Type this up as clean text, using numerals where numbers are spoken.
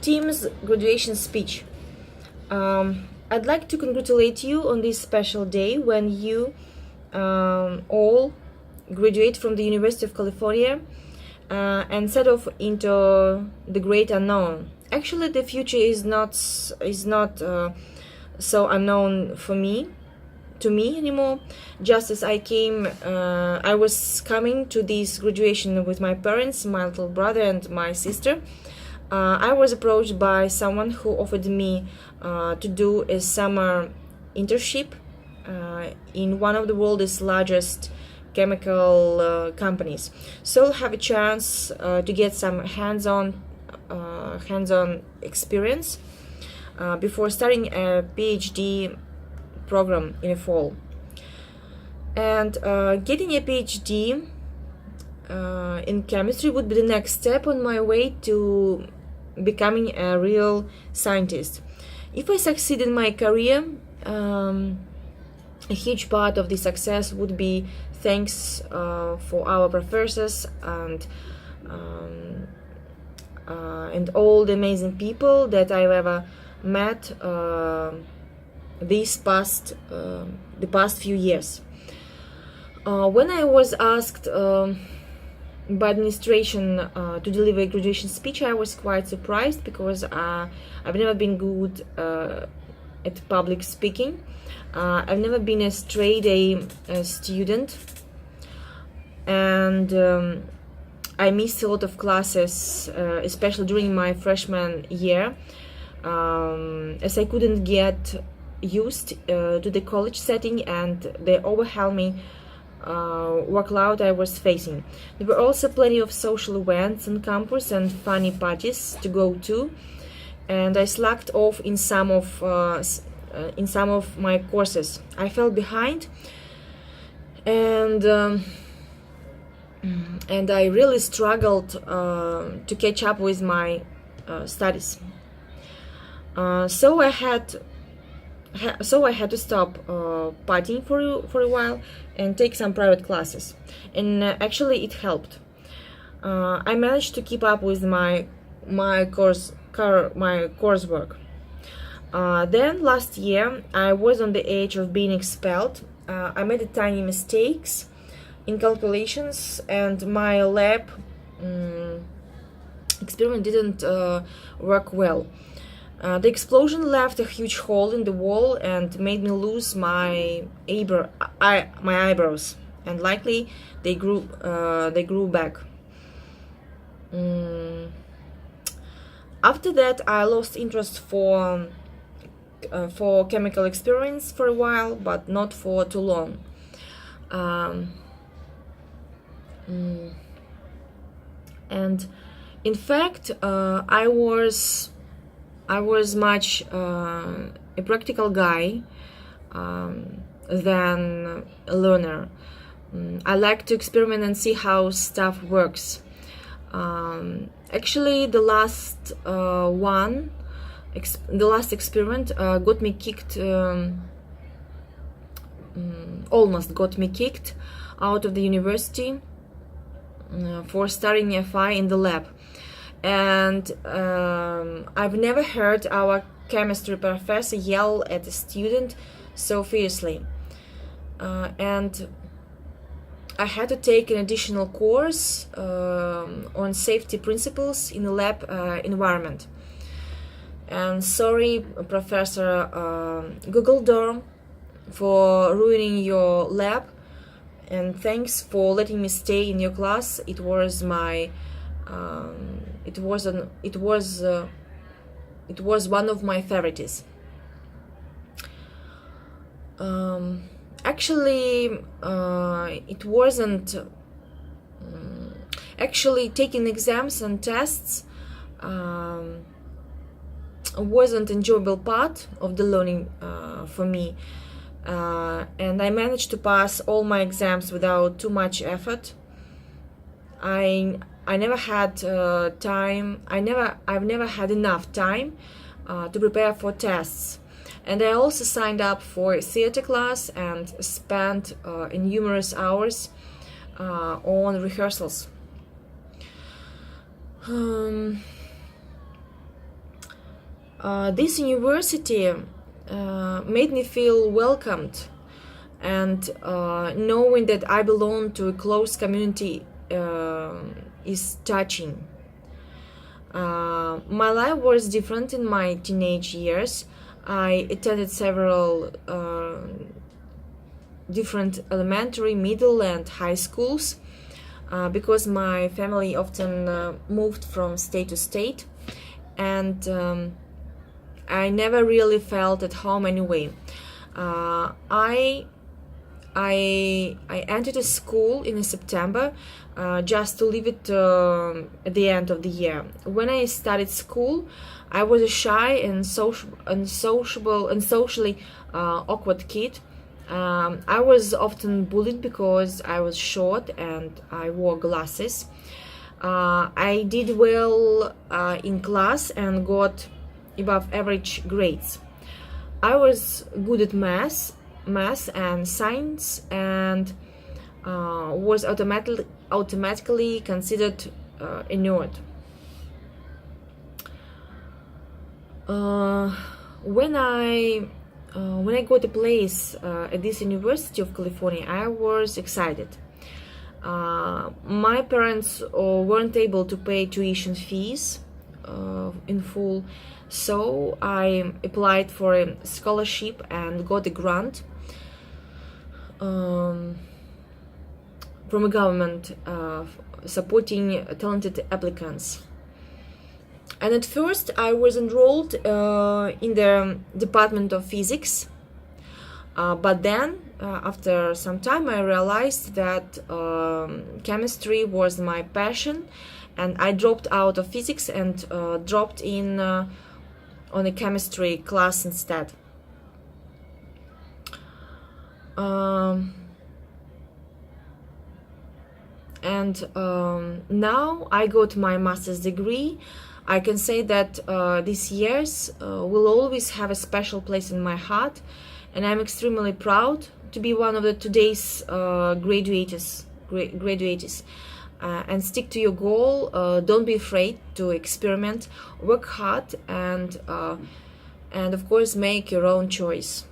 team's graduation speech. I'd like to congratulate you on this special day when you all graduate from the University of California and set off into the great unknown. Actually, the future is not so unknown to me anymore. Just as I was coming to this graduation with my parents, my little brother, and my sister. I was approached by someone who offered me to do a summer internship in one of the world's largest chemical companies. So I'll have a chance to get some hands-on experience before starting a PhD program in the fall. And getting a PhD in chemistry would be the next step on my way to becoming a real scientist. If I succeed in my career, a huge part of the success would be thanks for our professors and all the amazing people that I've ever met the past few years. When I was asked by administration to deliver a graduation speech, I was quite surprised because I've never been good at public speaking. I've never been a straight A student, and I missed a lot of classes, especially during my freshman year, as I couldn't get used to the college setting and the overwhelming workload I was facing. There were also plenty of social events on campus and funny parties to go to, and I slacked off in some of my courses. I fell behind, and I really struggled to catch up with my studies. So I had to stop partying for a while and take some private classes, and actually it helped. I managed to keep up with my coursework. Then last year I was on the edge of being expelled. I made tiny mistakes in calculations, and my lab experiment didn't work well. The explosion left a huge hole in the wall and made me lose my eyebrows, and likely they grew back. After that, I lost interest for chemical experiments for a while, but not for too long. And in fact, I was much a practical guy than a learner. I like to experiment and see how stuff works. Actually, the last experiment got me kicked, almost got me kicked out of the university for starting a fire in the lab. And I've never heard our chemistry professor yell at a student so fiercely. And I had to take an additional course on safety principles in the lab environment. And sorry, Professor Googledorm, for ruining your lab, and thanks for letting me stay in your class. It was my it was one of my favorites. Actually, it wasn't. Actually, taking exams and tests wasn't an enjoyable part of the learning for me, and I managed to pass all my exams without too much effort. I never had time. I've never had enough time to prepare for tests. And I also signed up for a theater class and spent numerous hours on rehearsals. This university made me feel welcomed, and knowing that I belong to a close community is touching. My life was different in my teenage years. I attended several different elementary, middle, and high schools because my family often moved from state to state, and I never really felt at home anyway. I entered a school in September just to leave it at the end of the year. When I started school, I was a shy and socially awkward kid. I was often bullied because I was short and I wore glasses. I did well in class and got above average grades. I was good at math and science, and was automatically considered a nerd. When I got a place at this University of California, I was excited. My parents weren't able to pay tuition fees in full, so I applied for a scholarship and got a grant from a government supporting talented applicants. And at first I was enrolled in the Department of Physics, but then after some time I realized that chemistry was my passion, and I dropped out of physics and dropped in on a chemistry class instead. Now I got my master's degree. I can say that these years will always have a special place in my heart, and I'm extremely proud to be one of the today's graduates. And stick to your goal. Don't be afraid to experiment. Work hard, and of course make your own choice.